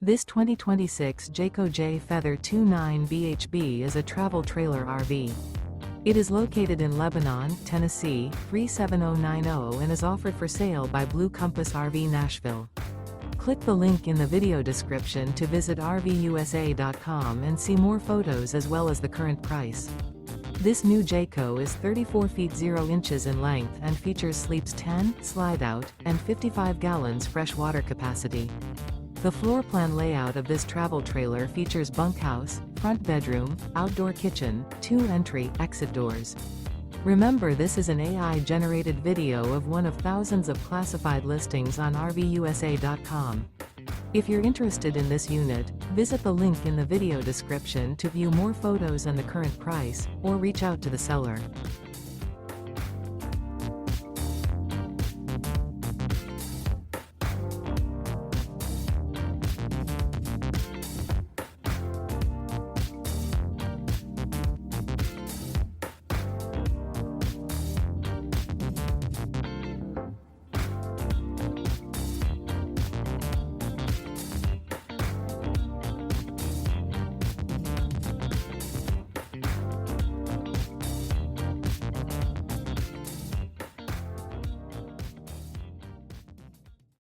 This 2026 Jayco Jay Feather 29 BHB is a travel trailer RV. It is located in Lebanon, Tennessee, 37090 and is offered for sale by Blue Compass RV Nashville. Click the link in the video description to visit RVUSA.com and see more photos as well as the current price. This new Jayco is 34 feet 0 inches in length and features sleeps 10, Slideout, and 55 gallons fresh water capacity. The floor plan layout of this travel trailer features bunkhouse, front bedroom, outdoor kitchen, 2 entry/exit doors. Remember, this is an AI-generated video of one of thousands of classified listings on RVUSA.com. If you're interested in this unit, visit the link in the video description to view more photos and the current price, or reach out to the seller.